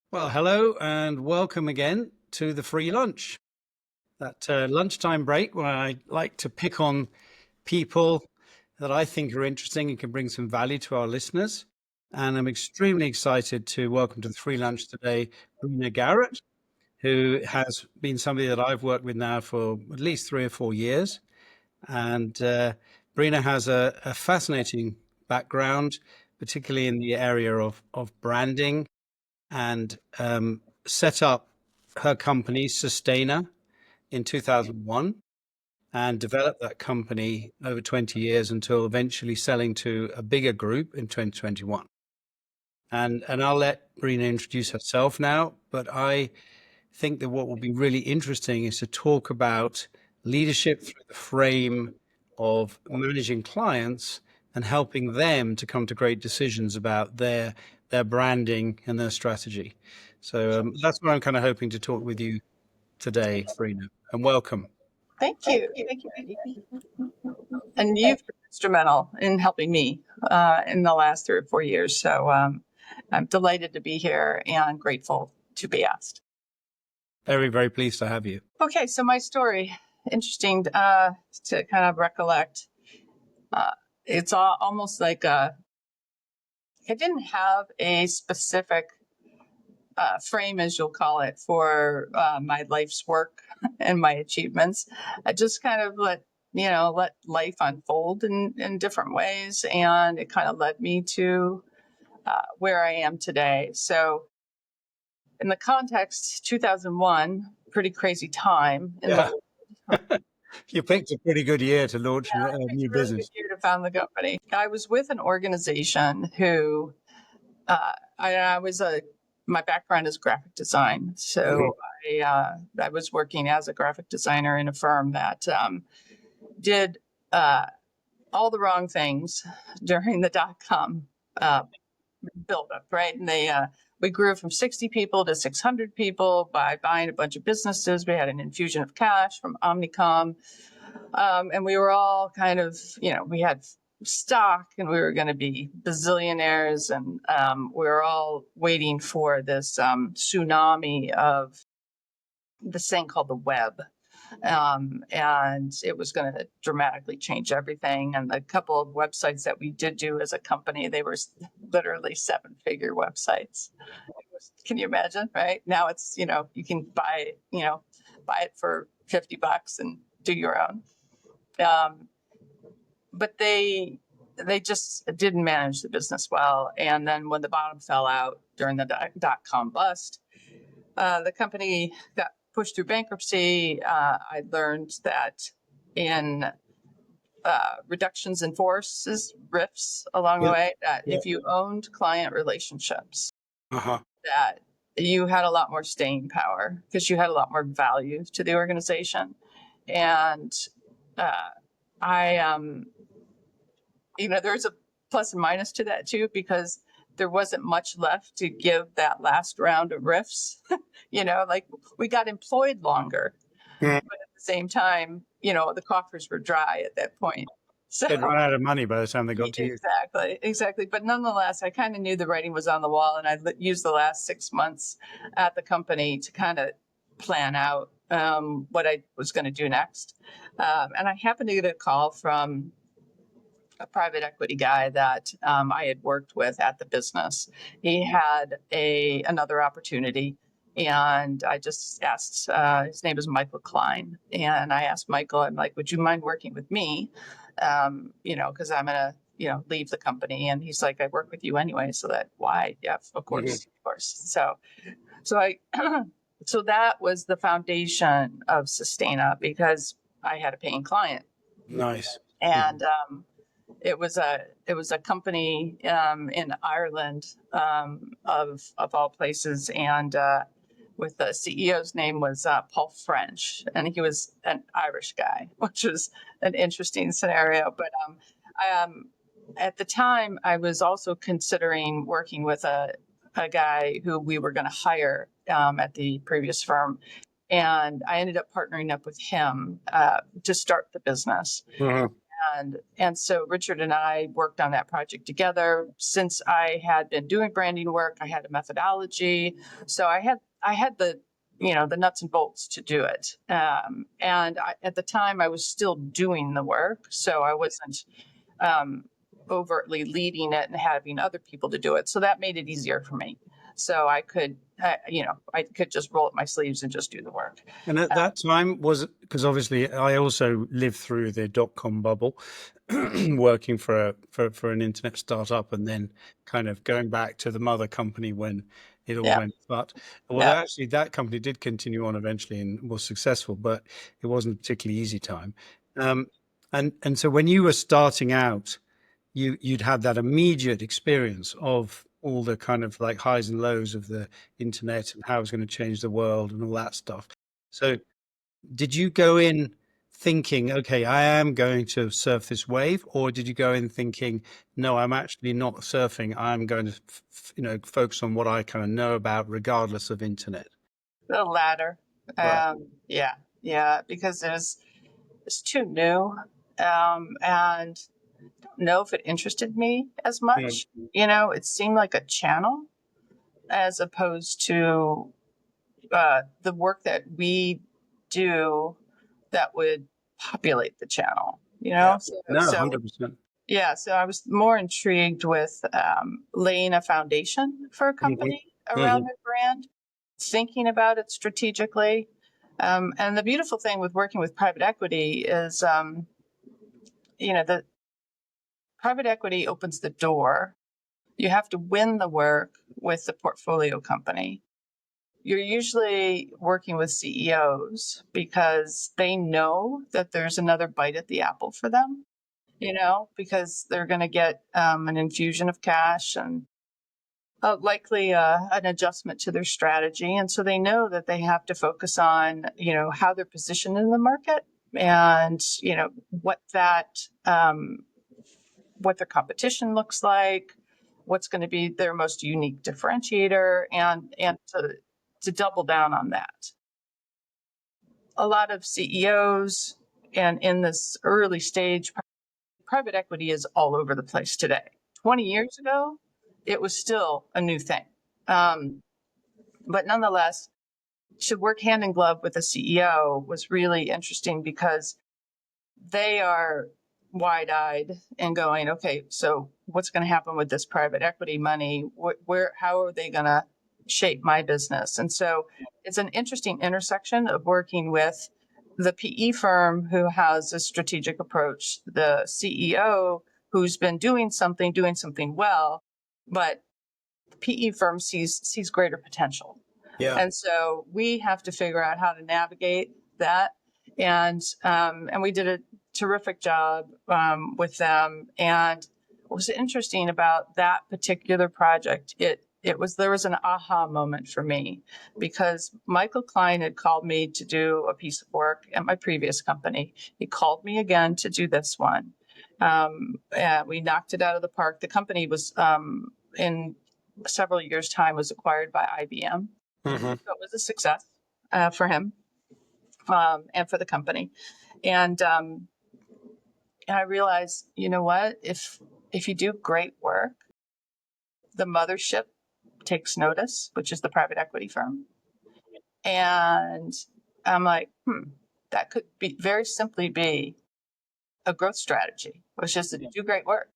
Well, hello and welcome again to the free lunch. That lunchtime break where I like to pick on people that I think are interesting and can bring some value to our listeners. And I'm extremely excited to welcome to the free lunch today, Brenna Garratt, who has been somebody that I've worked with now for at least 3 or 4 years. And Brenna has a fascinating background, particularly in the area of branding and set up her company, Sustainer, in 2001 and developed that company over 20 years until eventually selling to a bigger group in 2021. And I'll let Brenna introduce herself now, but I think that what will be really interesting is to talk about leadership through the frame of managing clients and helping them to come to great decisions about their branding and their strategy. So that's what I'm kind of hoping to talk with you today, Brenna, and welcome. Thank you. Thank you, Eddie. And you've been instrumental in helping me in the last 3 or 4 years. So I'm delighted to be here and grateful to be asked. Very, very pleased to have you. Okay, so my story, interesting to kind of recollect. It's almost like I didn't have a specific frame, as you'll call it, for my life's work and my achievements. I just kind of let life unfold in different ways, and it kind of led me to where I am today. So in the context, 2001, pretty crazy time in Yeah. the You picked a pretty good year to launch a it's new a really good business. year to found the company. I was with an organization who my background is graphic design. So I was working as a graphic designer in a firm that did all the wrong things during the dot-com buildup, right? And we grew from 60 people to 600 people by buying a bunch of businesses. We had an infusion of cash from Omnicom. And we were all kind of, we had stock and we were going to be bazillionaires. And we were all waiting for this tsunami of this thing called the web. And it was going to dramatically change everything. And a couple of websites that we did do as a company, they were literally 7-figure websites. Can you imagine? Right now, it's you can buy it for $50 and do your own. But they just didn't manage the business well. And then when the bottom fell out during the dot-com bust, the company got pushed through bankruptcy. I learned that in reductions in forces, RIFs along the way, that if you owned client relationships, that you had a lot more staying power because you had a lot more value to the organization. And there's a plus and minus to that too, because there wasn't much left to give that last round of riffs. Like we got employed longer, but at the same time, the coffers were dry at that point. So They'd run out of money by the time they got to you. Exactly. But nonetheless, I kind of knew the writing was on the wall, and I used the last 6 months at the company to kind of plan out what I was going to do next. And I happened to get a call from a private equity guy that I had worked with at the business. He had another opportunity, and I just asked, his name is Michael Klein. And I asked Michael, I'm like, would you mind working with me? Because I'm going to, leave the company. And he's like, I work with you anyway. So why? Yeah, of course, of course. So that was the foundation of Sustaina, because I had a paying client. Nice. And it was a company in Ireland, of all places, and with the CEO's name was Paul French, and he was an Irish guy, which was an interesting scenario. But at the time, I was also considering working with a guy who we were going to hire at the previous firm. And I ended up partnering up with him to start the business. And so Richard and I worked on that project together. Since I had been doing branding work, I had a methodology. So I had the, the nuts and bolts to do it. At the time I was still doing the work. So I wasn't overtly leading it and having other people to do it. So that made it easier for me. So I could just roll up my sleeves and just do the work. And at that time, was it because obviously I also lived through the dot-com bubble, working for an internet startup, and then kind of going back to the mother company when it all Yeah. went. But well, Yeah. actually, that company did continue on eventually and was successful, but it wasn't a particularly easy time. And so when you were starting out, you'd have that immediate experience of all the kind of like highs and lows of the internet and how it's going to change the world and all that stuff. So did you go in thinking, okay, I am going to surf this wave, or did you go in thinking, no, I'm actually not surfing. I'm going to, focus on what I kind of know about, regardless of internet. The latter. Right. Yeah. Yeah. Because it's too new. And don't know if it interested me as Yeah. much. It seemed like a channel as opposed to the work that we do that would populate the channel. Yeah. So, No, so 100%. yeah, so I was more intrigued with laying a foundation for a Hmm. company around Hmm. their brand, thinking about it strategically. And the beautiful thing with working with private equity is, the private equity opens the door. You have to win the work with the portfolio company. You're usually working with CEOs because they know that there's another bite at the apple for them, because they're going to get an infusion of cash and likely an adjustment to their strategy. And so they know that they have to focus on, how they're positioned in the market and, what their competition looks like, what's going to be their most unique differentiator, and to double down on that. A lot of CEOs, and in this early stage, private equity is all over the place today. 20 years ago, it was still a new thing. But nonetheless, to work hand in glove with a CEO was really interesting because they are wide-eyed and going, okay, so what's going to happen with this private equity money? How are they going to shape my business? And so it's an interesting intersection of working with the PE firm who has a strategic approach, the CEO who's been doing something well, but the PE firm sees greater potential. Yeah. And so we have to figure out how to navigate that. And we did a terrific job with them. And what was interesting about that particular project, there was an aha moment for me because Michael Klein had called me to do a piece of work at my previous company. He called me again to do this one. And we knocked it out of the park. The company was in several years' time was acquired by IBM. Hmm. So it was a success for him and for the company. And I realized, you know what? If you do great work, the mothership takes notice, which is the private equity firm. And I'm like, that could be very simply be a growth strategy, which is to do great work.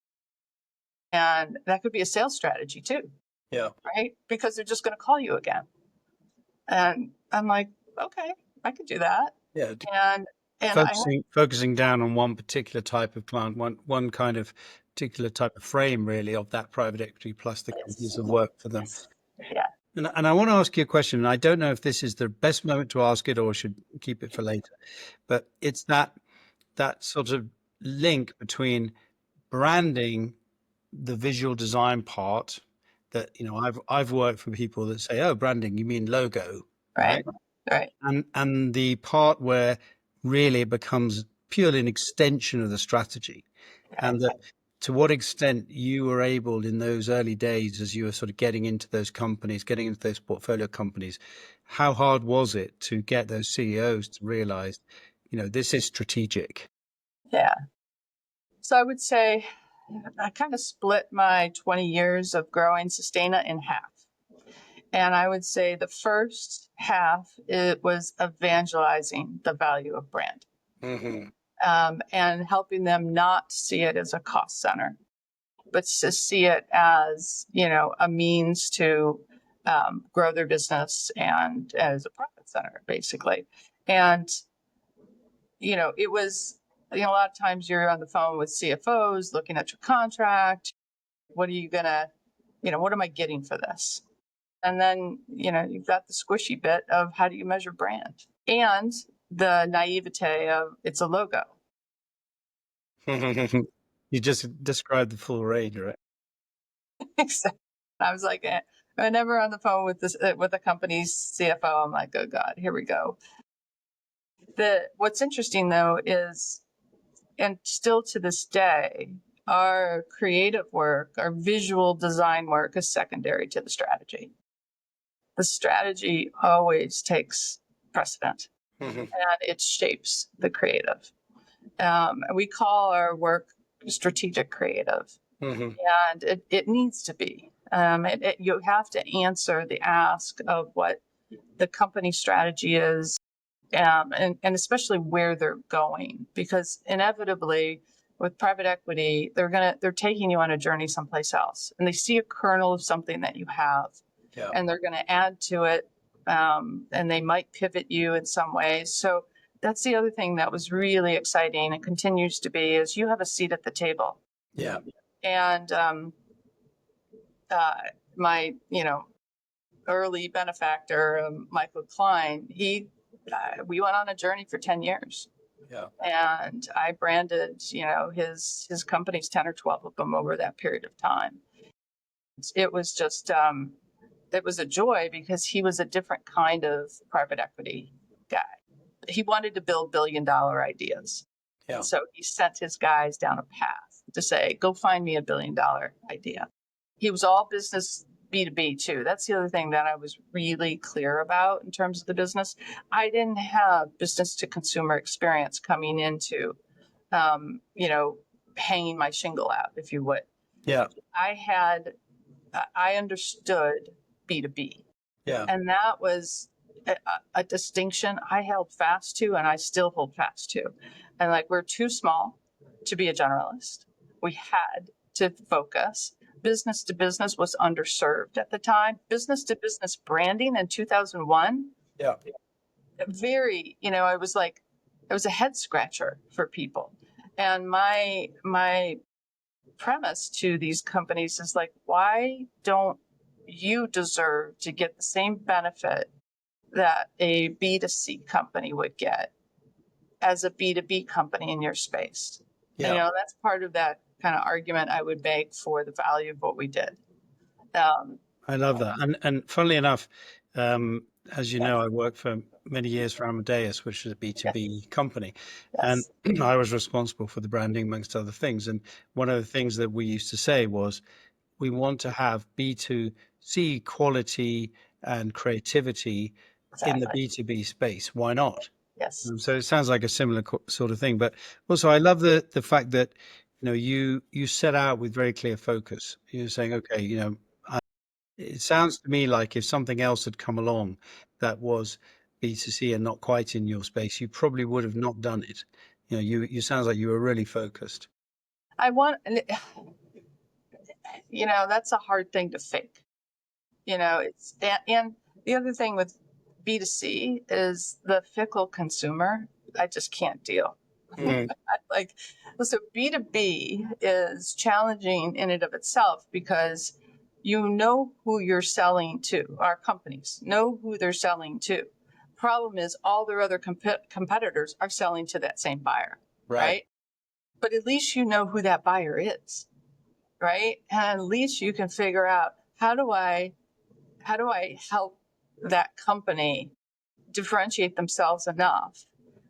And that could be a sales strategy too, Yeah. right? Because they're just going to call you again. And I'm like, okay, I could do that. Yeah. And I Focusing down on one particular type of client, one kind of particular type of frame, really, of that private equity plus the companies that work for them. yeah, And I want to ask you a question, and I don't know if this is the best moment to ask it or should keep it for later, but it's that sort of link between branding, the visual design part that, I've worked for people that say, oh, branding, you mean logo, right, right? right, And the part where really it becomes purely an extension of the strategy, right. and that to what extent you were able in those early days as you were sort of getting into those companies, getting into those portfolio companies, how hard was it to get those CEOs to realize, this is strategic? Yeah. So I would say I kind of split my 20 years of growing Sustaina in half. And I would say the first half, it was evangelizing the value of brand, and helping them not see it as a cost center, but to see it as, a means to grow their business and as a profit center, basically. And, it was, a lot of times you're on the phone with CFOs looking at your contract. What are you going to, what am I getting for this? And then, you've got the squishy bit of how do you measure brand and the naivete of it's a logo. You just described the full range, right? Exactly. I was like, whenever on the phone with with a company's CFO, I'm like, oh God, here we go. What's interesting though is, and still to this day, our creative work, our visual design work is secondary to the strategy. The strategy always takes precedent, and it shapes the creative. We call our work strategic creative, and it needs to be. You have to answer the ask of what the company strategy is, and especially where they're going, because inevitably with private equity, they're taking you on a journey someplace else, and they see a kernel of something that you have, and they're going to add to it, and they might pivot you in some ways. So that's the other thing that was really exciting and continues to be, is you have a seat at the table. Yeah. And my, early benefactor, Michael Klein, we went on a journey for 10 years. Yeah. And I branded, his companies, 10 or 12 of them over that period of time. It was just, it was a joy because he was a different kind of private equity guy. He wanted to build billion-dollar ideas. Yeah. So he sent his guys down a path to say, go find me a billion-dollar idea. He was all business B2B too. That's the other thing that I was really clear about in terms of the business. I didn't have business to consumer experience coming into, hanging my shingle out, if you would. Yeah. I understood B2B. Yeah. And that was a distinction I held fast to, and I still hold fast to. And like, we're too small to be a generalist. We had to focus. Business to business was underserved at the time. Business to business branding in 2001, Yeah. very, it was like, it was a head scratcher for people. And my premise to these companies is like, why don't you deserve to get the same benefit that a B2C company would get as a B2B company in your space? Yeah. And, that's part of that kind of argument I would make for the value of what we did. I love that. And funnily enough, as you know, I worked for many years for Amadeus, which is a B2B company. And Yes. I was responsible for the branding, amongst other things. And one of the things that we used to say was, we want to have B2C quality and creativity in the Exactly. B2B space. Why not? Yes. So it sounds like a similar sort of thing. But also, I love the fact that, you set out with very clear focus. You're saying, okay, it sounds to me like if something else had come along that was B2C and not quite in your space, you probably would have not done it. You sounds like you were really focused. That's a hard thing to fake. It's, and the other thing with B2C is the fickle consumer. I just can't deal. Like, so B2B is challenging in and of itself because you know who you're selling to. Our companies know who they're selling to. Problem is, all their other competitors are selling to that same buyer, right? But at least you know who that buyer is, right? And at least you can figure out, how do I help that company differentiate themselves enough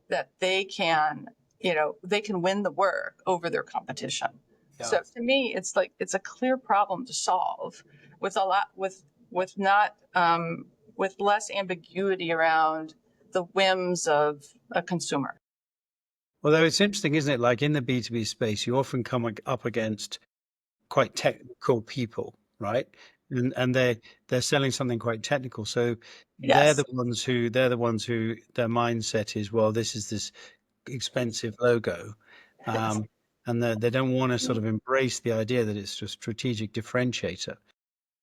that they can win the work over their competition. Yeah. So to me, it's like, it's a clear problem to solve with not with less ambiguity around the whims of a consumer. Although it's interesting, isn't it? Like in the B2B space, you often come up against quite technical people, right? And they're selling something quite technical. So Yes. they're the ones who their mindset is, well, this is this expensive logo. Yes. Um, and they don't want to sort of embrace the idea that it's a strategic differentiator.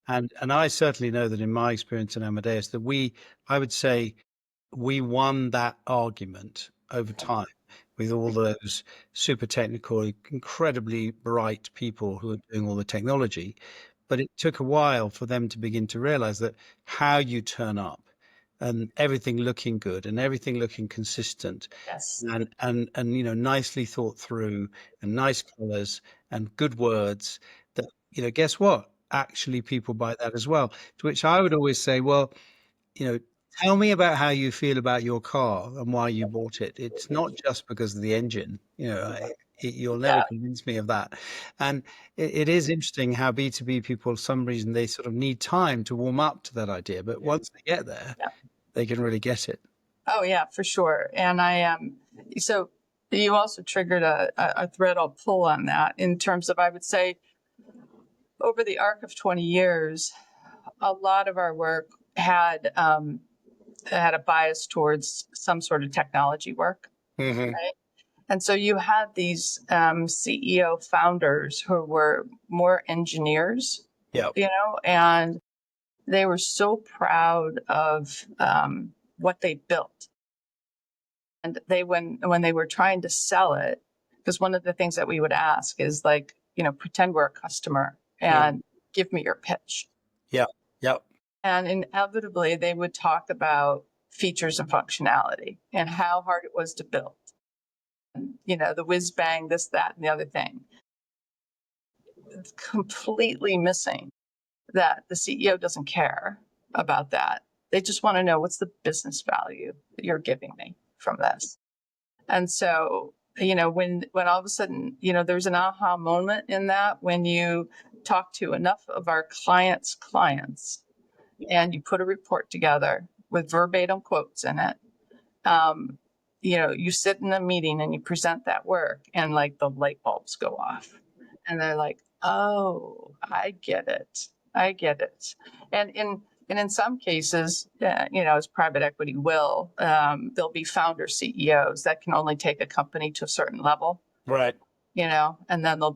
And I certainly know that in my experience in Amadeus that I would say we won that argument over time with all those super technical, incredibly bright people who are doing all the technology. But it took a while for them to begin to realize that how you turn up and everything looking good and everything looking consistent Yes. and nicely thought through and nice colors and good words that guess what, actually people buy that as well, to which I would always say, well, you know, tell me about how you feel about your car and why you bought it. It's not just because of the engine. You'll never Yeah. convince me of that. And it is interesting how B2B people, for some reason, they sort of need time to warm up to that idea. But once they get there, Yeah. they can really get it. Oh yeah, for sure. And I so you also triggered a thread I'll pull on that in terms of, I would say, over the arc of 20 years, a lot of our work had a bias towards some sort of technology work. Hmm. Right? And so you had these CEO founders who were more engineers, Yeah. and they were so proud of what they built. And when they were trying to sell it, because one of the things that we would ask is like, pretend we're a customer Mm. and give me your pitch. Yeah. Yeah. And inevitably, they would talk about features and functionality and how hard it was to build. The whiz bang, this, that, and the other thing. It's completely missing that the CEO doesn't care about that. They just want to know, what's the business value that you're giving me from this. And so, when all of a sudden, there's an aha moment in that when you talk to enough of our clients and you put a report together with verbatim quotes in it. You sit in a meeting and you present that work, and like the light bulbs go off, and they're like, "Oh, I get it. I get it." And in some cases, as private equity will, there'll be founder CEOs that can only take a company to a certain level, Right. and then they'll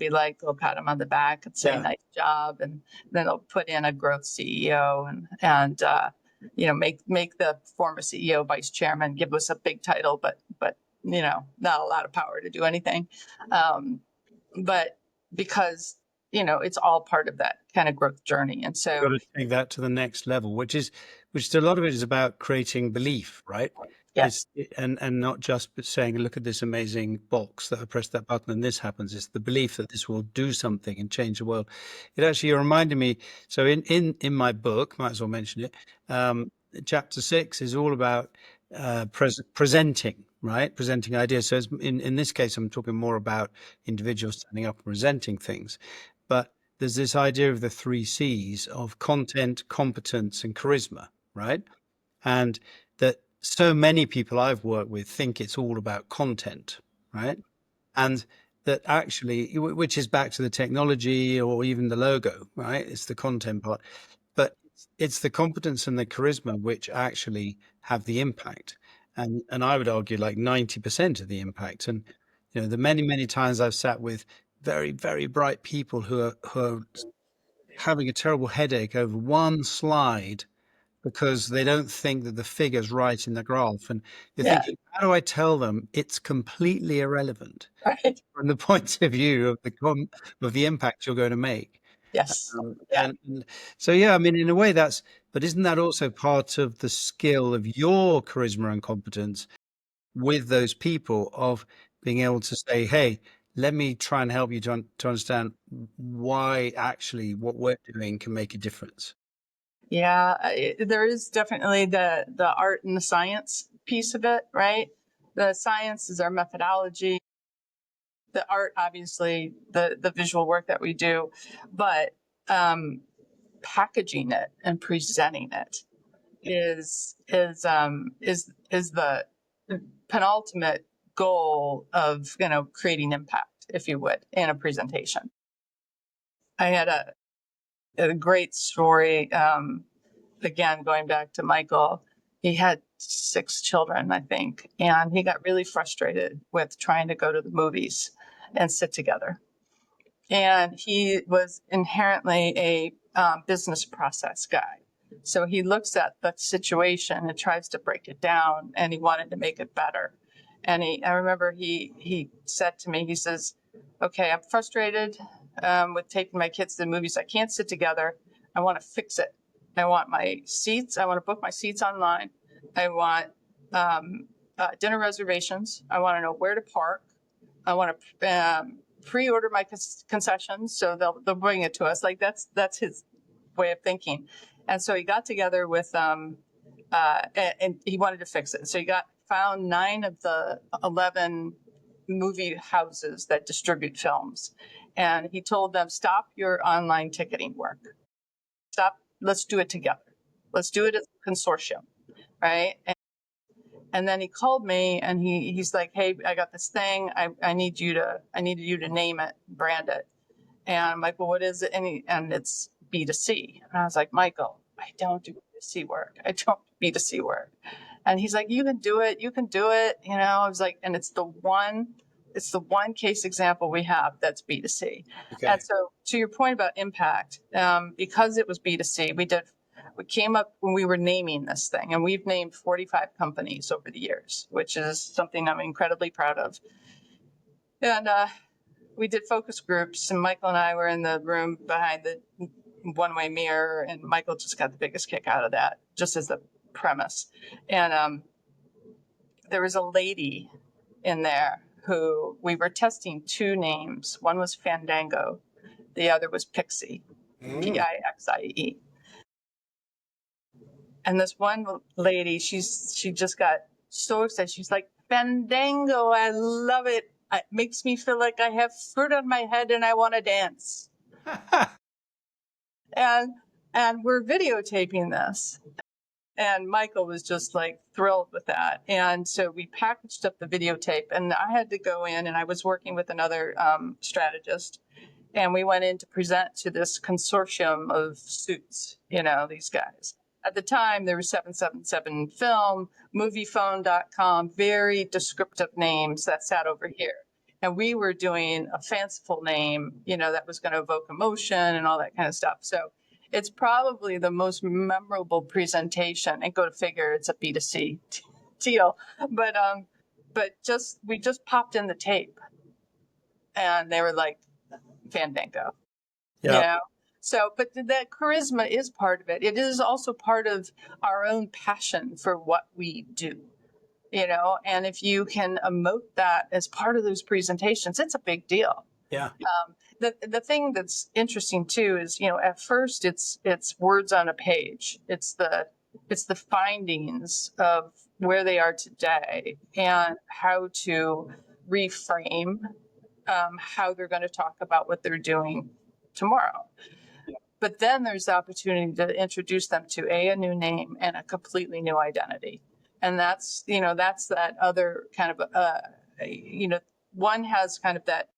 pat them on the back and say, Yeah. "Nice job," and then they'll put in a growth CEO and make the former CEO vice chairman, give us a big title, but not a lot of power to do anything. But because it's all part of that kind of growth journey, and Got so to take that to the next level, which a lot of it is about creating belief, right? yes, And not just saying, look at this amazing box that I press that button and this happens. It's the belief that this will do something and change the world. It actually reminded me. So in my book, might as well mention it. Chapter 6 is all about presenting, right? Presenting ideas. So in this case, I'm talking more about individuals standing up and presenting things, but there's this idea of the three C's of content, competence, and charisma, right? And that so many people I've worked with think it's all about content, right? And that actually, which is back to the technology or even the logo, right? It's the content part, but it's the competence and the charisma which actually have the impact. And I would argue like 90% of the impact. And the many times I've sat with very, very bright people who are having a terrible headache over one slide because they don't think that the figure's right in the graph. And you're yeah, thinking, how do I tell them it's completely irrelevant right, from the point of view of the impact you're going to make? yes, yeah, And so, yeah, I mean, in a way but isn't that also part of the skill of your charisma and competence with those people of being able to say, hey, let me try and help you to understand why actually what we're doing can make a difference. yeah. There is definitely the art and the science piece of it, right? The science is our methodology. The art, obviously, the visual work that we do, but packaging it and presenting it is the penultimate goal of, creating impact, if you would, in a presentation. I had a great story. Again, going back to Michael, he had 6 children, I think, and he got really frustrated with trying to go to the movies and sit together. And he was inherently a business process guy. So he looks at the situation and tries to break it down, and he wanted to make it better. And I remember he said to me, he says, okay, I'm frustrated with taking my kids to the movies. I can't sit together. I want to fix it. I want my seats. I want to book my seats online. I want dinner reservations. I want to know where to park. I want to pre-order my concessions, so they'll bring it to us. Like that's his way of thinking. And so he got together with and he wanted to fix it. So he found 9 of the 11 movie houses that distribute films, and he told them, stop your online ticketing work. Stop. Let's do it together. Let's do it as a consortium, right? And then he called me and he's like, hey, I got this thing. I need you to name it, brand it. And I'm like, well, what is it? And it's B2C. And I was like, Michael, I don't do B2C work. I don't do B2C work. And he's like, you can do it. You can do it. I was like, and it's the one case example we have that's B2C. Okay. And so to your point about impact, because it was B2C, we came up when we were naming this thing, and we've named 45 companies over the years, which is something I'm incredibly proud of. And we did focus groups, and Michael and I were in the room behind the one-way mirror, and Michael just got the biggest kick out of that, just as the premise. And there was a lady in there who we were testing 2 names. One was Fandango, the other was Pixie, Pixie. And this one lady, she just got so excited. She's like, Fandango, I love it. It makes me feel like I have fruit on my head and I want to dance. and we're videotaping this. And Michael was just like thrilled with that. And so we packaged up the videotape, and I had to go in, and I was working with another strategist. And we went in to present to this consortium of suits, these guys. At the time, there was 777 Film, Moviephone.com, very descriptive names that sat over here. And we were doing a fanciful name, that was going to evoke emotion and all that kind of stuff. So it's probably the most memorable presentation. And go to figure, it's a B2C deal. But we just popped in the tape, and they were like, Fandango. Yeah. So, but that charisma is part of it. It is also part of our own passion for what we do, and if you can emote that as part of those presentations, it's a big deal. Yeah. The thing that's interesting too is, at first it's words on a page. It's the findings of where they are today and how to reframe how they're going to talk about what they're doing tomorrow. But then there's the opportunity to introduce them to a new name and a completely new identity. And that's that other kind of, one has kind of that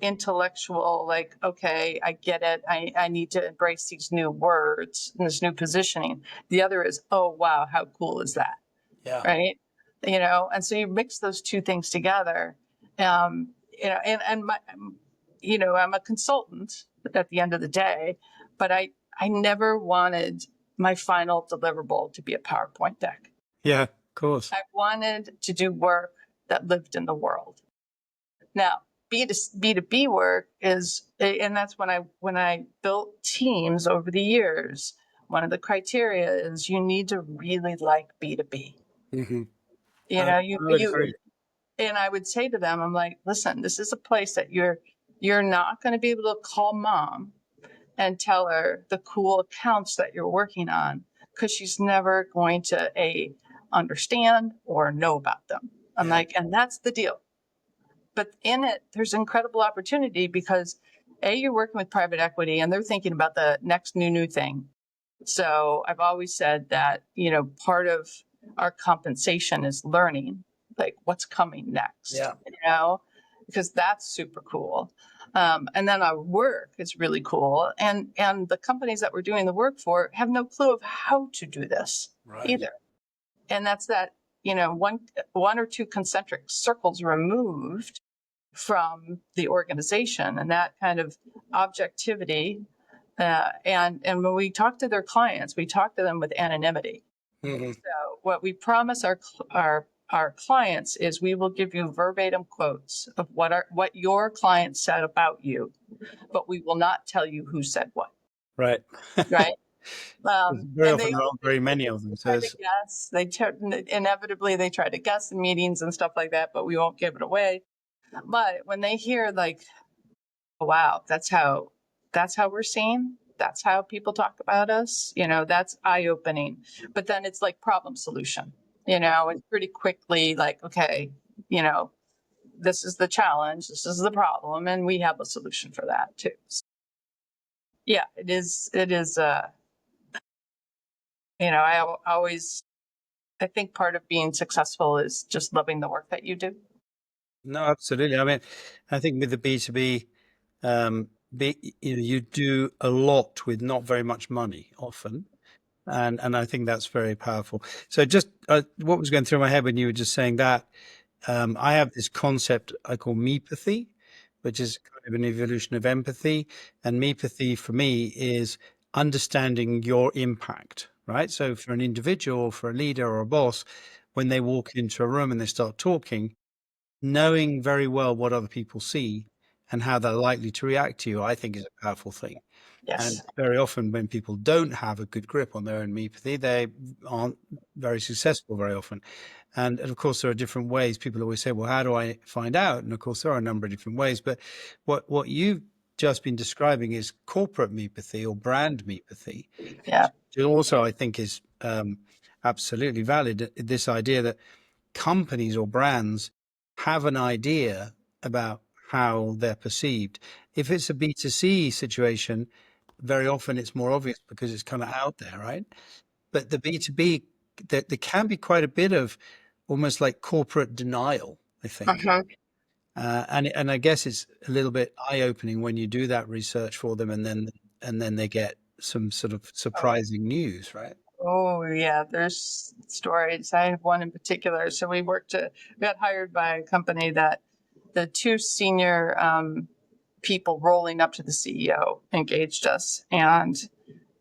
intellectual, like, okay, I get it. I need to embrace these new words and this new positioning. The other is, oh, wow, how cool is that? Yeah. Right. And so you mix those 2 things together. And my, I'm a consultant at the end of the day, but I never wanted my final deliverable to be a PowerPoint deck. Yeah, of course. I wanted to do work that lived in the world. Now, B2B work is, and that's when I built teams over the years. One of the criteria is you need to really like B2B. Mm-hmm. You agree. and I would say to them, I'm like, listen, this is a place that you're not going to be able to call mom and tell her the cool accounts that you're working on, because she's never going to understand or know about them. I'm like, and that's the deal. But in it, there's incredible opportunity because you're working with private equity and they're thinking about the next new thing. So I've always said that, part of our compensation is learning. like what's coming next, Yeah. because that's super cool. And then our work is really cool. And the companies that we're doing the work for have no clue of how to do this either. And that's that, one or two concentric circles removed from the organization, and that kind of objectivity. And when we talk to their clients, we talk to them with anonymity. Mm-hmm. So what we promise our clients is we will give you verbatim quotes of what your client said about you, but we will not tell you who said what. Right. Right. Very And often there aren't very many of them. So try to guess. Inevitably they try to guess in meetings and stuff like that, but we won't give it away. But when they hear like, oh, wow, that's how we're seen. That's how people talk about us. That's eye opening. But then it's like problem solution, and pretty quickly like, okay, this is the challenge. This is the problem. And we have a solution for that too. So, yeah, it is, I think part of being successful is just loving the work that you do. no, absolutely. I mean, I think with the B2B, you do a lot with not very much money often. And I think that's very powerful. So just what was going through my head when you were just saying that, I have this concept I call Meepathy, which is kind of an evolution of empathy. And Meepathy for me is understanding your impact, right? So for an individual, for a leader or a boss, when they walk into a room and they start talking, knowing very well what other people see and how they're likely to react to you, I think is a powerful thing. And Yes. very often when people don't have a good grip on their own Meepathy, they aren't very successful very often. And of course, there are different ways. People always say, well, how do I find out? And of course, there are a number of different ways. But what you've just been describing is corporate Meepathy or brand Meepathy. Yeah. It also, I think, is absolutely valid. This idea that companies or brands have an idea about how they're perceived. If it's a B2C situation, very often it's more obvious because it's kind of out there, right? But the B2B, there can be quite a bit of almost like corporate denial, I think. Uh-huh. And I guess it's a little bit eye-opening when you do that research for them and then they get some sort of surprising news, right? Oh yeah, there's stories. I have one in particular. So we got hired by a company that the two senior people rolling up to the CEO engaged us and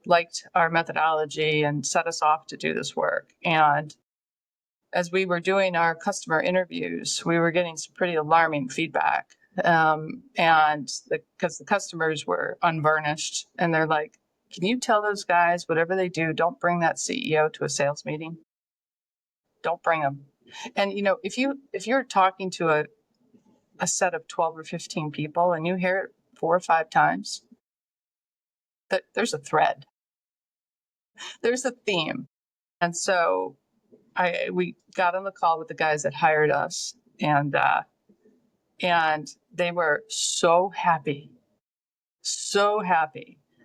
liked our methodology and set us off to do this work. And as we were doing our customer interviews, we were getting some pretty alarming feedback. Because the customers were unvarnished and they're like, can you tell those guys, whatever they do, don't bring that CEO to a sales meeting? Don't bring them. And if you're talking to a set of 12 or 15 people and you hear it 4 or 5 times, that there's a thread, there's a theme. And so we got on the call with the guys that hired us, and they were so happy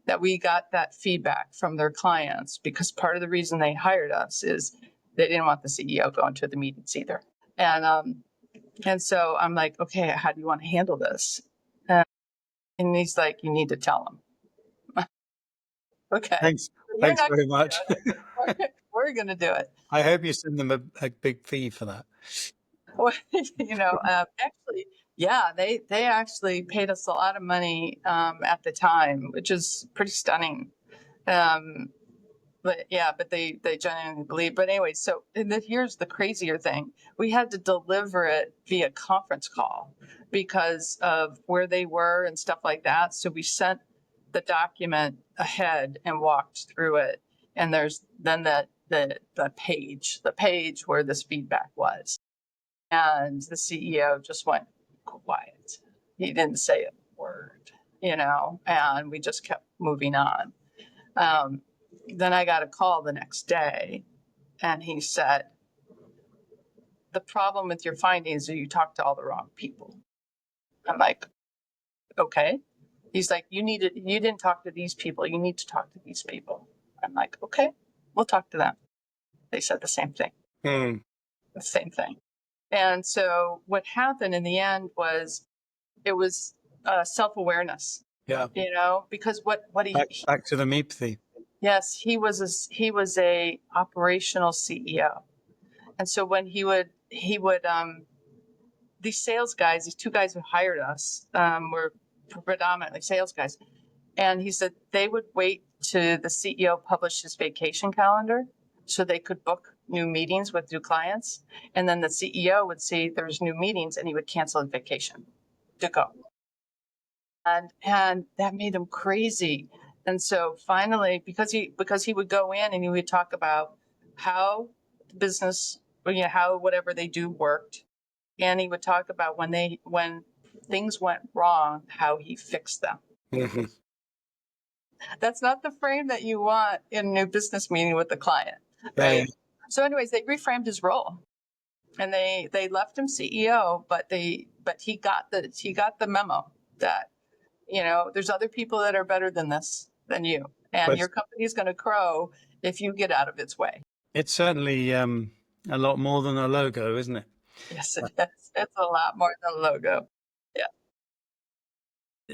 that we got that feedback from their clients, because part of the reason they hired us is they didn't want the CEO going to the meetings either. And so I'm like, okay, how do you want to handle this? And he's like, you need to tell them. Okay. Thanks. You're Thanks not very much. we're going to do it. I hope you send them a big fee for that. Well, actually, yeah, they actually paid us a lot of money at the time, which is pretty stunning. Um, but they genuinely believe. But anyway, so here's the crazier thing: we had to deliver it via conference call because of where they were and stuff like that. So we sent the document ahead and walked through it, and there's then the page where this feedback was. And the CEO just went quiet. He didn't say a word, and we just kept moving on. Then I got a call the next day, and he said, the problem with your findings is you talked to all the wrong people. I'm like, okay. He's like, you didn't talk to these people. You need to talk to these people. I'm like, okay, we'll talk to them. They said the same thing. Hmm. The same thing. And so what happened in the end was it was self-awareness, Yeah. because what Back to the Meepathy. yes, he was a operational CEO. And so when he would these sales guys, these two guys who hired us, were predominantly sales guys. And he said they would wait to the CEO publish his vacation calendar so they could book new meetings with new clients. And then the CEO would see there's new meetings and he would cancel his vacation to go. And that made him crazy. And so finally, because he would go in and he would talk about how business, how whatever they do worked, and he would talk about when things went wrong, how he fixed them. Mhm. That's not the frame that you want in a new business meeting with the client, right? Yeah. So, anyways, they reframed his role, and they left him CEO, but he got the memo that there's other people that are better than you, and But your company is going to grow if you get out of its way. it's certainly a lot more than a logo, isn't it? Yes, it is. It's a lot more than a logo. Yeah.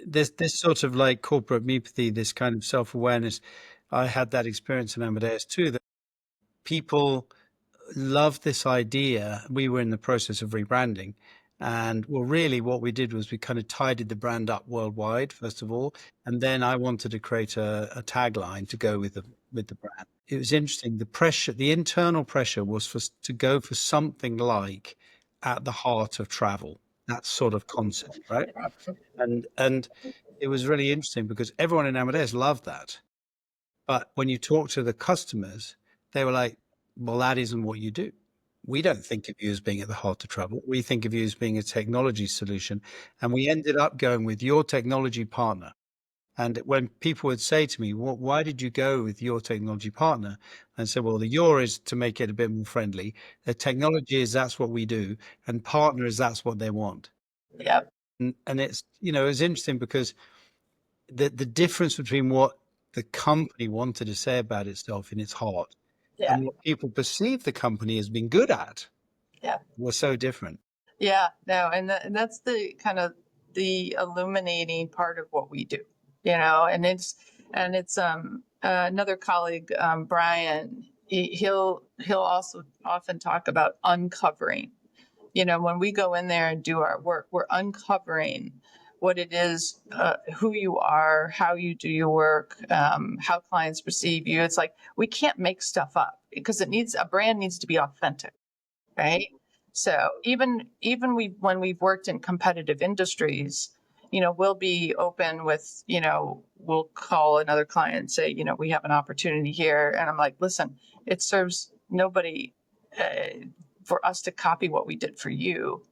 This sort of like corporate Meepathy, this kind of self-awareness, I had that experience in Amadeus too, that people love this idea. We were in the process of rebranding, and well, really what we did was we kind of tidied the brand up worldwide first of all, and then I wanted to create a tagline to go with the brand. It was interesting. The pressure, the internal pressure was to go for something like at the heart of travel, that sort of concept, right? And it was really interesting because everyone in Amadeus loved that. But when you talk to the customers, they were like, well, that isn't what you do. We don't think of you as being at the heart of travel. We think of you as being a technology solution. And we ended up going with your technology partner. And when people would say to me, well, why did you go with your technology partner? And said, well, the your is to make it a bit more friendly. The technology is that's what we do. And partner is that's what they want. Yep. And it's, it's interesting because the difference between what the company wanted to say about itself in its heart Yeah. and what people perceive the company as being good at Yeah. was so different. Yeah. No, and that's the kind of the illuminating part of what we do, and it's another colleague, Brian. He'll also often talk about uncovering. When we go in there and do our work, we're uncovering what it is, who you are, how you do your work, how clients perceive you. It's like we can't make stuff up because a brand needs to be authentic, right? So even when we've worked in competitive industries, we'll be open with, we'll call another client and say, we have an opportunity here, and I'm like, listen, it serves nobody for us to copy what we did for you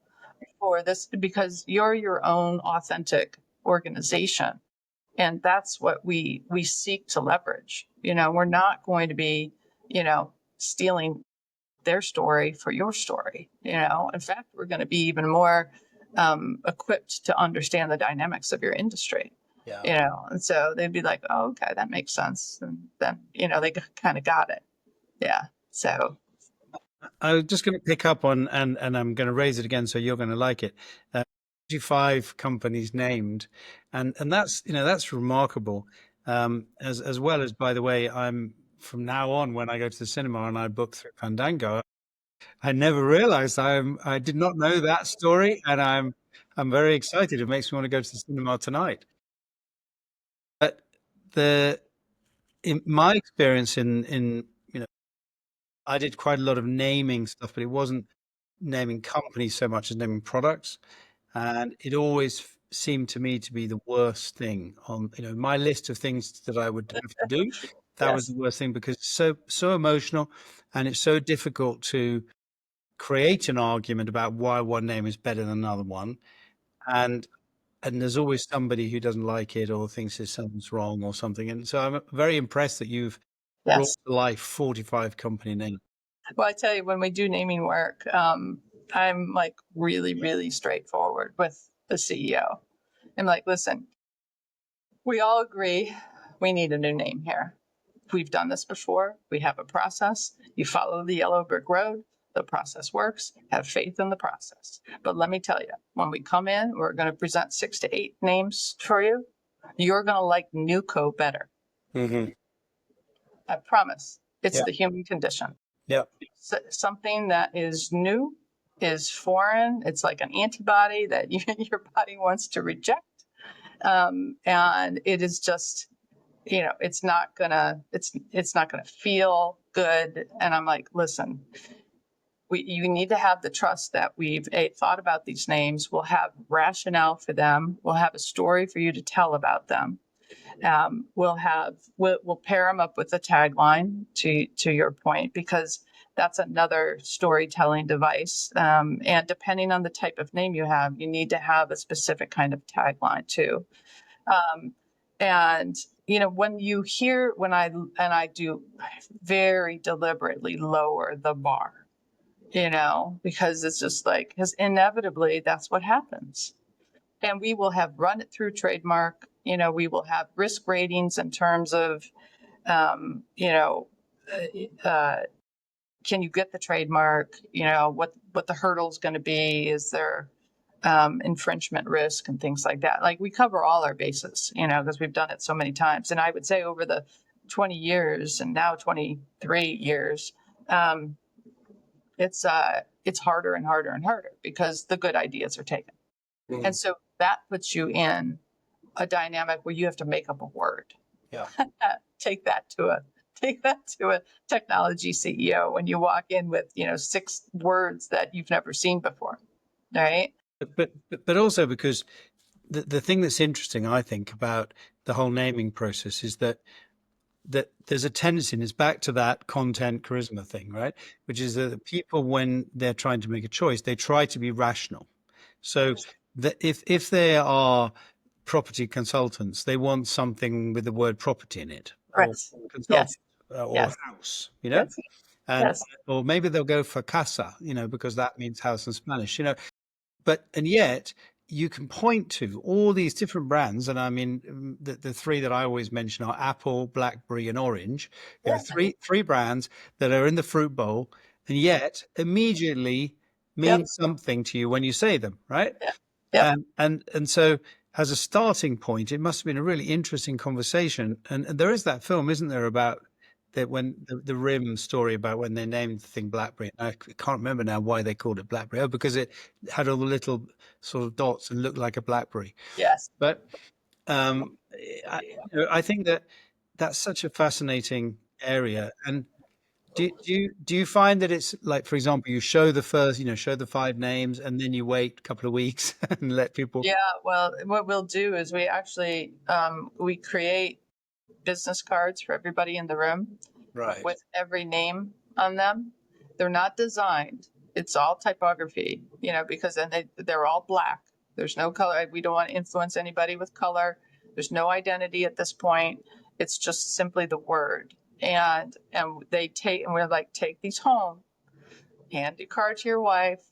for this, because you're your own authentic organization, and that's what we seek to leverage. We're not going to be, stealing their story for your story. In fact, we're going to be even more equipped to understand the dynamics of your industry. Yeah. And so they'd be like, oh, okay, that makes sense, and then they kind of got it. Yeah. So I was just going to pick up on, and I'm going to raise it again, so you're going to like it. 5 companies named, and that's remarkable. As well as, by the way, I'm from now on when I go to the cinema and I book through Fandango, I never realized I did not know that story, and I'm very excited. It makes me want to go to the cinema tonight. But in my experience in I did quite a lot of naming stuff, but it wasn't naming companies so much as naming products, and it always seemed to me to be the worst thing on my list of things that I would have to do. That was yes. the worst thing because it's so emotional, and it's so difficult to create an argument about why one name is better than another one, and there's always somebody who doesn't like it or thinks there's something's wrong or something. And so I'm very impressed that you've brought Yes. to life 45 company names. Well, I tell you, when we do naming work, I'm like really, really straightforward with the CEO. I'm like, listen, we all agree we need a new name here. We've done this before. We have a process. You follow the yellow brick road. the process works. Have faith in the process. But let me tell you, when we come in, we're going to present 6 to 8 names for you. You're going to like Newco better. Mm-hmm. I promise. It's Yeah. the human condition. Yeah. Something that is new, is foreign. It's like an antibody that your body wants to reject. And it is just, it's not gonna feel good. And I'm like, listen, you need to have the trust that we've thought about these names. We'll have rationale for them. We'll have a story for you to tell about them. We'll pair them up with a tagline to your point, because that's another storytelling device. And depending on the type of name you have, you need to have a specific kind of tagline too. And when I do very deliberately lower the bar, because it's just like, because inevitably that's what happens. And we will have run it through trademark. We will have risk ratings in terms of, um, you know, can you get the trademark? What the hurdle is going to be? Is there infringement risk and things like that? Like, we cover all our bases, because we've done it so many times. And I would say over the 20 years and now 23 years, it's harder and harder and harder because the good ideas are taken. And so that puts you in a dynamic where you have to make up a word. Yeah. Take that to a technology CEO when you walk in with 6 words that you've never seen before, right? But also because the thing that's interesting, I think, about the whole naming process is that there's a tendency, and it's back to that content charisma thing, right? Which is that people, when they're trying to make a choice, they try to be rational. So that if they are property consultants, they want something with the word property in it, or Yes. consultant, Yes. or Yes. house, Yes. and Yes. or maybe they'll go for casa, because that means house in Spanish, and yet you can point to all these different brands, and I mean the 3 that I always mention are Apple, BlackBerry, and Orange. Three brands that are in the fruit bowl, and yet immediately mean Yep. something to you when you say them, right? Yep. And so as a starting point, it must have been a really interesting conversation. And there is that film, isn't there, about that, when the Rim story about when they named the thing BlackBerry. I can't remember now why they called it BlackBerry. Oh, because it had all the little sort of dots and looked like a BlackBerry. Yes. But um, I think that that's such a fascinating area. And do you find that it's like, for example, you show the first, show the 5 names, and then you wait a couple of weeks and let people? Yeah. Well, what we'll do is we actually we create business cards for everybody in the room Right. with every name on them. They're not designed. It's all typography, because then they're all black. There's no color. We don't want to influence anybody with color. There's no identity at this point. It's just simply the word. And we're like, take these home, hand a card to your wife,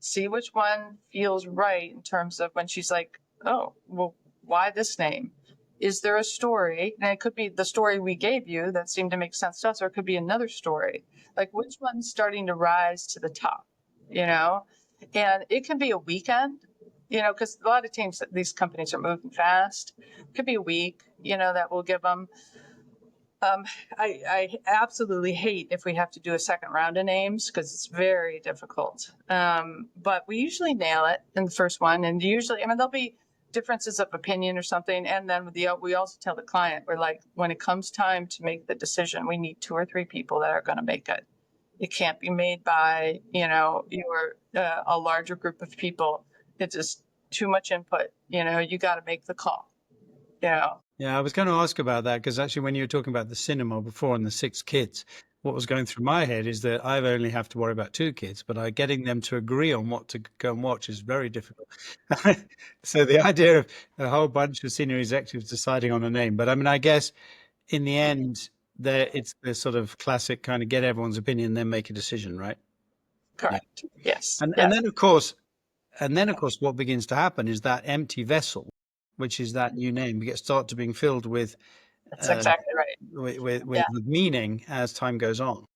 see which one feels right in terms of when she's like, oh, well, why this name? Is there a story? And it could be the story we gave you that seemed to make sense to us, or it could be another story. Like, which one's starting to rise to the top, And it can be a weekend, because a lot of times these companies are moving fast. It could be a week, that we'll give them. I absolutely hate if we have to do a second round of names, because it's very difficult. But we usually nail it in the first one. And usually, there'll be differences of opinion or something. And then we also tell the client, we're like, when it comes time to make the decision, we need 2 or 3 people that are going to make it. It can't be made by, a larger group of people. It's just too much input. You got to make the call. Yeah. Yeah, I was going to ask about that, because actually when you were talking about the cinema before and the 6 kids, what was going through my head is that I only have to worry about 2 kids, but getting them to agree on what to go and watch is very difficult. So the idea of a whole bunch of senior executives deciding on a name, but I guess in the end, it's the sort of classic kind of get everyone's opinion and then make a decision, right? Correct. Yes. And Yes. then of course, what begins to happen is that empty vessel, which is that new name, gets start to being filled with That's exactly right. with Yeah. meaning as time goes on.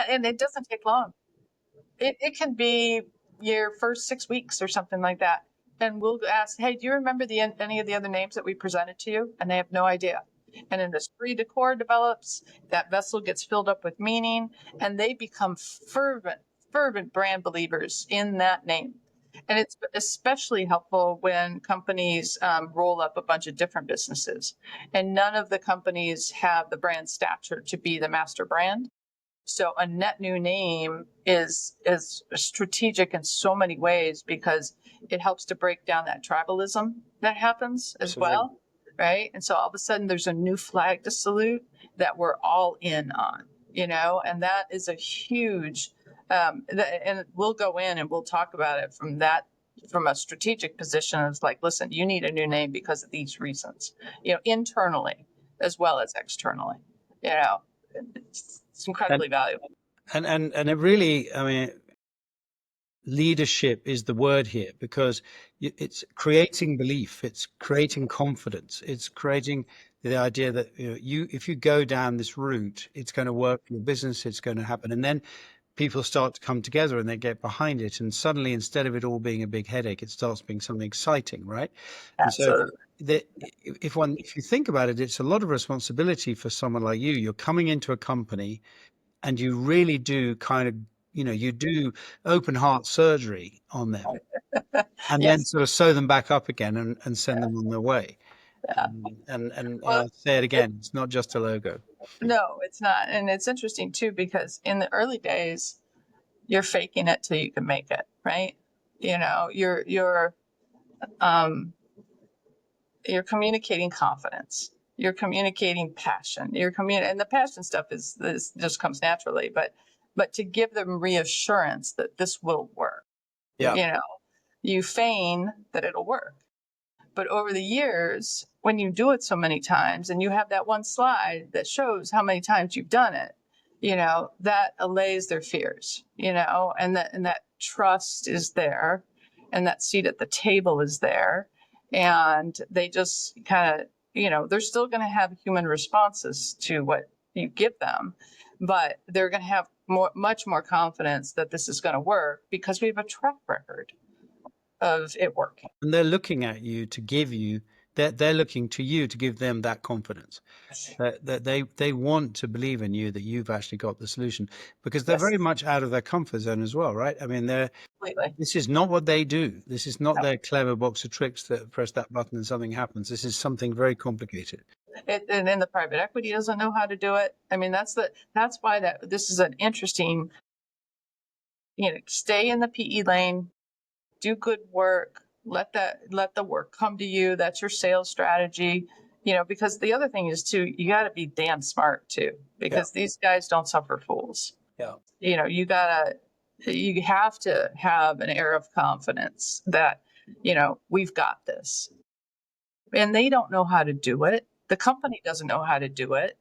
And it doesn't take long. It can be your first 6 weeks or something like that. And we'll ask, hey, do you remember any of the other names that we presented to you? And they have no idea. And an esprit de corps develops, that vessel gets filled up with meaning, and they become fervent brand believers in that name. And it's especially helpful when companies roll up a bunch of different businesses, and none of the companies have the brand stature to be the master brand. So a net new name is strategic in so many ways because it helps to break down that tribalism that happens as Absolutely. well, right? And so all of a sudden there's a new flag to salute that we're all in on, and that is a huge, and we'll go in and we'll talk about it from a strategic position. It's like, listen, you need a new name because of these reasons, internally as well as externally, you know. It's incredibly valuable. And it really, I mean, leadership is the word here, because it's creating belief, it's creating confidence, it's creating the idea that if you go down this route, it's going to work for your business, it's going to happen. And then people start to come together and they get behind it, and suddenly, instead of it all being a big headache, it starts being something exciting, right? And so Absolutely. if you think about it, it's a lot of responsibility for someone like you. You're coming into a company and you really do kind of, you do open heart surgery on them, and then Yes. sort of sew them back up again and send them on their way. Yeah. And Well, I'll say it again, it's not just a logo. no, it's not. And it's interesting too, because in the early days, you're faking it till you can make it, right? Um, you're communicating confidence. You're communicating passion. And the passion stuff is just comes naturally, but to give them reassurance that this will work, Yeah. you feign that it'll work. But over the years, when you do it so many times and you have that one slide that shows how many times you've done it, that allays their fears, and that trust is there, and that seat at the table is there. And they just kind of, they're still going to have human responses to what you give them, but they're going to have much more confidence that this is going to work because we have a track record of it working. And they're looking at you to give you that, they're looking to you to give them that confidence, that they want to believe in you, that you've actually got the solution, because they're Yes, very much out of their comfort zone as well, right? I mean, completely. this is not what they do. This is not No. their clever box of tricks that press that button and something happens. This is something very complicated. And then the private equity doesn't know how to do it. I mean, that's why this is an interesting, stay in the PE lane, do good work, let the work come to you. That's your sales strategy. Because the other thing is too, you got to be damn smart too, because these guys don't suffer fools. Yeah. You have to have an air of confidence that, we've got this. And they don't know how to do it. The company doesn't know how to do it.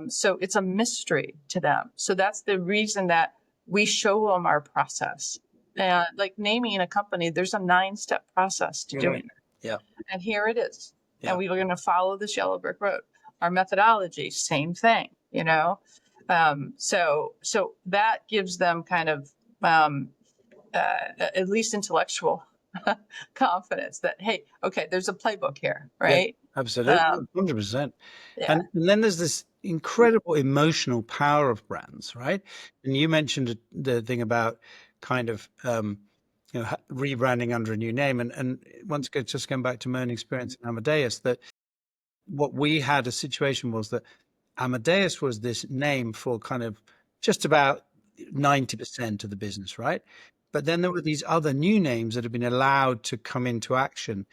So it's a mystery to them. So that's the reason that we show them our process. And like naming a company, there's a 9-step process to doing it. Yeah. And here it is. Yeah. And we were going to follow this yellow brick road. Our methodology, same thing, So that gives them kind of at least intellectual confidence that, hey, okay, there's a playbook here, right? Absolutely, 100%. Yeah. And then there's this incredible emotional power of brands, right? And you mentioned the thing about kind of rebranding under a new name, and once again, just going back to my own experience in Amadeus, that what we had a situation was that Amadeus was this name for kind of just about 90% of the business, right? But then there were these other new names that have been allowed to come into action,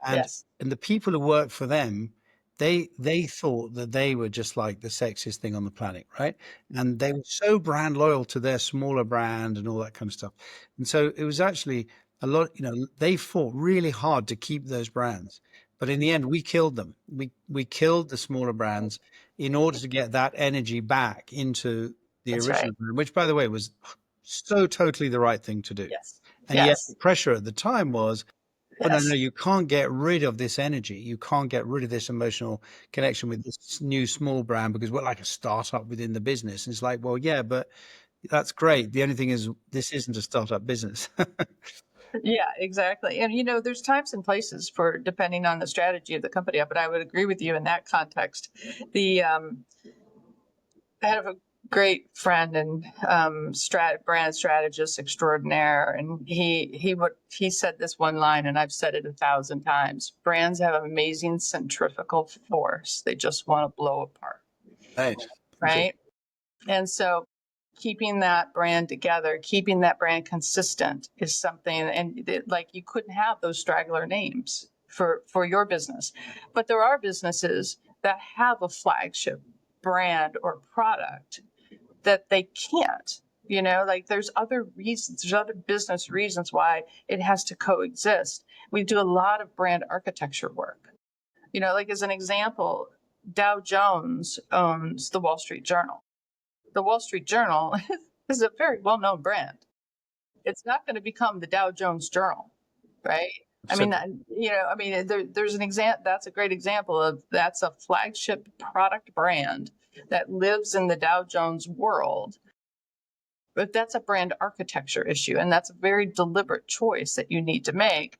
and Yes. and the people who worked for them, they thought that they were just like the sexiest thing on the planet, right? And they were so brand loyal to their smaller brand and all that kind of stuff. And so it was actually a lot, they fought really hard to keep those brands. But in the end, we killed them. We killed the smaller brands in order to get that energy back into the That's right. original brand, which, by the way, was so totally the right thing to do. Yes. And yet the Yes. pressure at the time was, oh, no, Yes. you can't get rid of this energy. You can't get rid of this emotional connection with this new small brand because we're like a startup within the business. And it's like, well, yeah, but That's great. The only thing is, this isn't a startup business. Yeah, exactly. And there's times and places for depending on the strategy of the company. But I would agree with you in that context. The I have a great friend and brand strategist extraordinaire, and he said this one line, and I've said it 1,000 times. Brands have an amazing centrifugal force. They just want to blow apart, Right. right? And so keeping that brand together, keeping that brand consistent is something, and like you couldn't have those straggler names for your business. But there are businesses that have a flagship brand or product that they can't. Like there's other reasons, there's other business reasons why it has to coexist. We do a lot of brand architecture work. Like as an example, Dow Jones owns the Wall Street Journal. The Wall Street Journal is a very well-known brand. It's not going to become the Dow Jones Journal, right? I So, mean, there's an example. That's a great example of that's a flagship product brand that lives in the Dow Jones world. But that's a brand architecture issue, and that's a very deliberate choice that you need to make.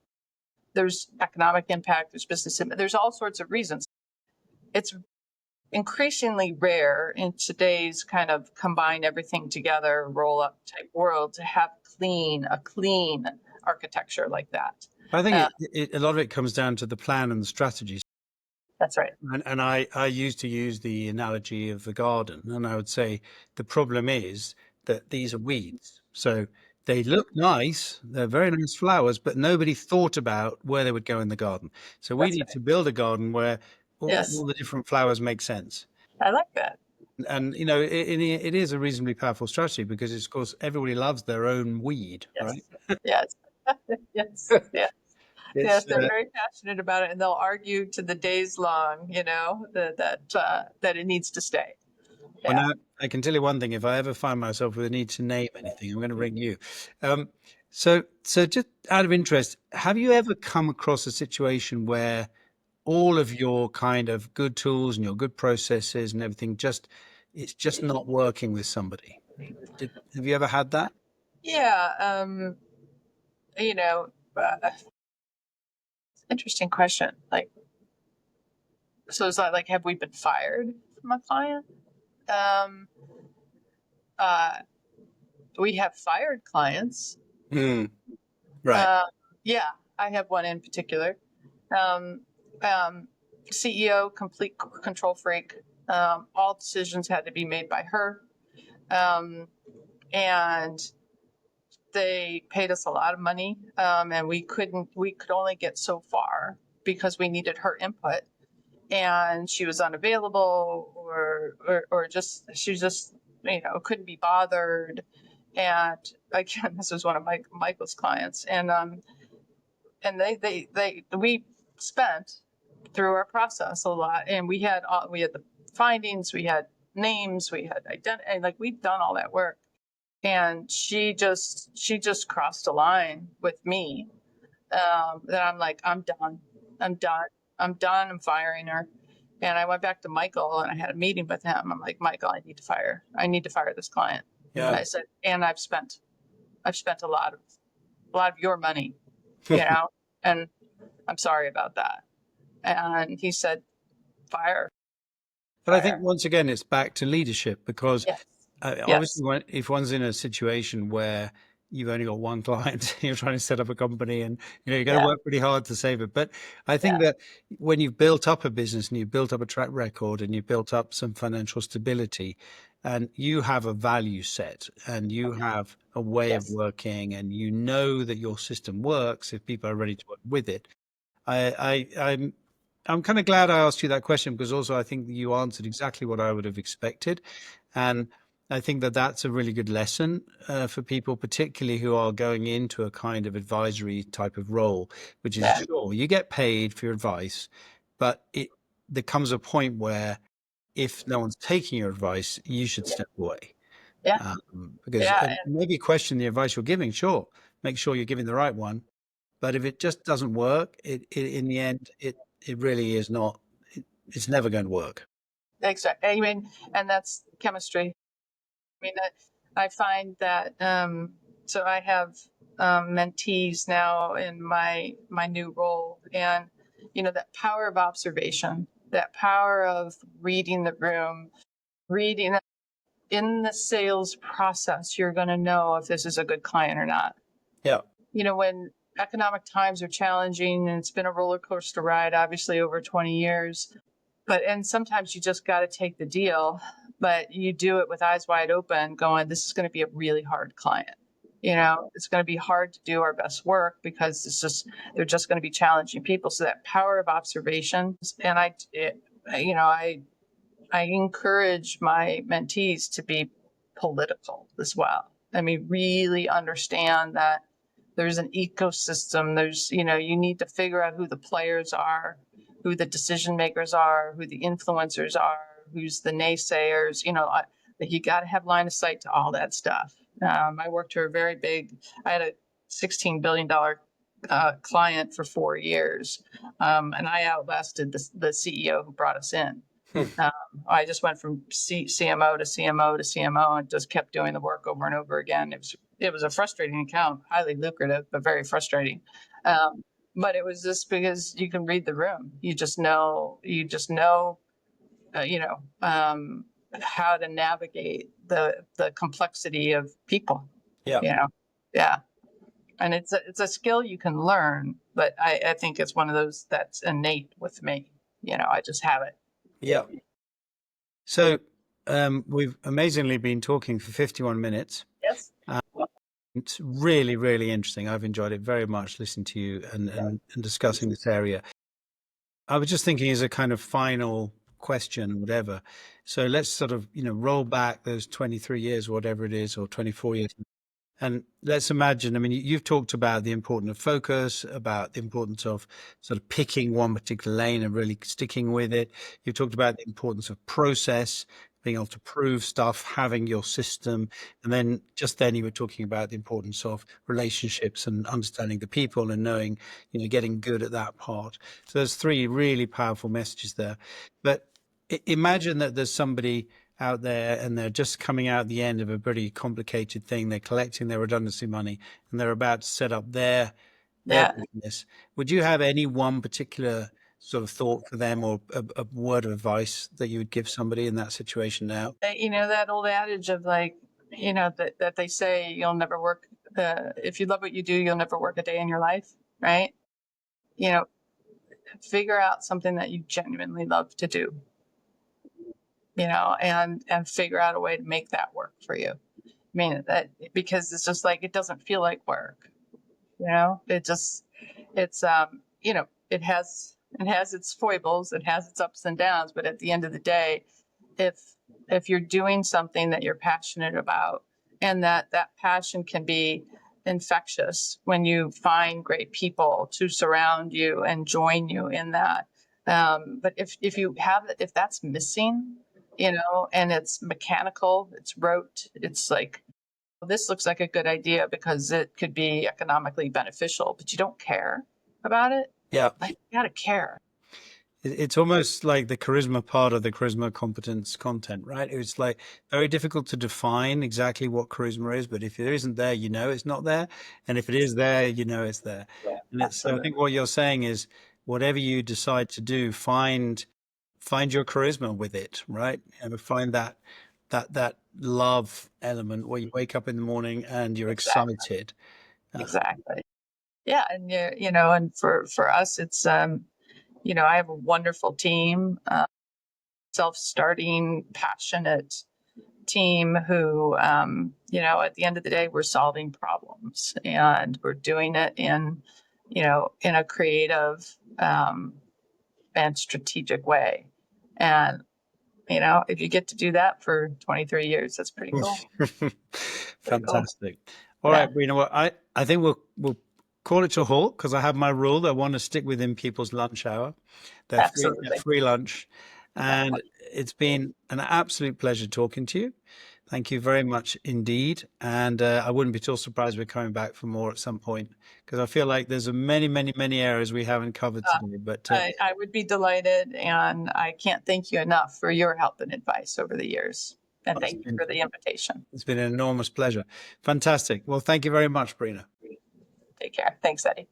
There's economic impact, there's business impact, there's all sorts of reasons. It's increasingly rare in today's kind of combine everything together, roll up type world to have a clean architecture like that. I think a lot of it comes down to the plan and the strategies. That's right. And I used to use the analogy of the garden, and I would say the problem is that these are weeds. So they look nice, they're very nice flowers, but nobody thought about where they would go in the garden. So we That's need right. to build a garden where Yes. all the different flowers make sense. I like that. And it is a reasonably powerful strategy because, of course, everybody loves their own weed, right? Yes. Yes. Yes. Yeah. Yes. It's They're very passionate about it, and they'll argue to the days long, that it needs to stay. Well, Yeah. now I can tell you one thing: if I ever find myself with a need to name anything, I'm going to ring you. Um, so just out of interest, have you ever come across a situation where all of your kind of good tools and your good processes and everything it's just not working with somebody? Have you ever had that? Yeah. You know, interesting question. Like, so it's like, have we been fired from a client? Um, uh, we have fired clients. Mm, right. Uh, yeah, I have one in particular. Um, CEO, complete control freak. All decisions had to be made by her. And they paid us a lot of money. And we could only get so far because we needed her input. And she was unavailable or just, she just, couldn't be bothered. And again, this was one of Michael's clients. And we spent through our process a lot, and we had the findings, we had names, we had identity, like we'd done all that work. And she just crossed a line with me, that I'm like, I'm done. I'm done. I'm done. I'm firing her. And I went back to Michael and I had a meeting with him. I'm like, Michael, I need to fire this client. Yeah. I said, and I've spent a lot of your money, you know, and I'm sorry about that. And he said, fire, But I think fire. once again, it's back to leadership because Yes. obviously, Yes. if one's in a situation where you've only got one client, you're trying to set up a company, and you're going to Yeah. work pretty hard to save it. But I think Yeah. that when you've built up a business and you've built up a track record and you've built up some financial stability, and you have a value set and you have a way of Yes. working, and you know that your system works if people are ready to work with it. I'm kind of glad I asked you that question because also I think you answered exactly what I would have expected, and I think that that's a really good lesson for people, particularly who are going into a kind of advisory type of role, which is Yeah. sure you get paid for your advice, but there comes a point where if no one's taking your advice, you should step away. Yeah. Because Yeah. and maybe question the advice you're giving, sure, make sure you're giving the right one, but if it just doesn't work, in the end, it really is not. It's never going to work. Exactly. I mean, and that's chemistry. I mean, I find that, so I have mentees now in my new role, and that power of observation, that power of reading the room, reading in the sales process, you're going to know if this is a good client or not. Yeah. When economic times are challenging, and it's been a roller coaster ride, obviously over 20 years, and sometimes you just got to take the deal, but you do it with eyes wide open, going, this is going to be a really hard client. It's going to be hard to do our best work because they're just going to be challenging people. So that power of observation, and I encourage my mentees to be political as well. I mean, really understand that there's an ecosystem. You need to figure out who the players are, who the decision makers are, who the influencers are, who's the naysayers. That you got to have line of sight to all that stuff. I worked for I had a $16 billion client for 4 years, and I outlasted the CEO who brought us in. I just went from CMO to CMO to CMO and just kept doing the work over and over again. It was a frustrating account, highly lucrative, but very frustrating. But it was just because you can read the room. You just know, how to navigate the complexity of people. Yeah. Yeah. And it's a skill you can learn, but I think it's one of those that's innate with me. I just have it. Yeah. So we've amazingly been talking for 51 minutes. Yes. It's really, really interesting. I've enjoyed it very much listening to you and discussing this area. I was just thinking as a kind of final question, whatever. So let's sort of, roll back those 23 years, or whatever it is, or 24 years. And let's imagine, I mean, you've talked about the importance of focus, about the importance of sort of picking one particular lane and really sticking with it. You've talked about the importance of process, being able to prove stuff, having your system. And then you were talking about the importance of relationships and understanding the people and knowing, getting good at that part. So there's 3 really powerful messages there. But imagine that there's somebody out there and they're just coming out at the end of a pretty complicated thing. They're collecting their redundancy money and they're about to set up their business. Would you have any one particular sort of thought for them, or a word of advice that you would give somebody in that situation now? That old adage of that they say you'll never work, if you love what you do, you'll never work a day in your life, right? Figure out something that you genuinely love to do, and figure out a way to make that work for you. I mean, that because it's just like, it doesn't feel like work, it just, it's, it has its foibles, it has its ups and downs, but at the end of the day, if you're doing something that you're passionate about, and that passion can be infectious when you find great people to surround you and join you in that. But if that's missing, and it's mechanical, it's rote, it's like, this looks like a good idea because it could be economically beneficial, but you don't care about it. Yeah. Like, you gotta care. It's almost like the charisma part of the charisma competence content, right? It's like very difficult to define exactly what charisma is, but if it isn't there, it's not there. And if it is there, it's there. And so I think what you're saying is, whatever you decide to do, find your charisma with it, right? And find that love element where you wake up in the morning and you're excited. Exactly. Yeah. And and for us, it's, I have a wonderful team, self-starting, passionate team who, at the end of the day, we're solving problems, and we're doing it in a creative, and strategic way. And, if you get to do that for 23 years, that's pretty cool. Fantastic. All right, Brenna. Well, I think we'll call it to a halt, because I have my rule. I want to stick within people's lunch hour, their free lunch. And it's been an absolute pleasure talking to you. Thank you very much indeed. And I wouldn't be too surprised we're coming back for more at some point, because I feel like there's many, many, many areas we haven't covered today. But I would be delighted, and I can't thank you enough for your help and advice over the years. And thank you for the invitation. It's been an enormous pleasure. Fantastic. Well, thank you very much, Brenna. Take care. Thanks, Eddie.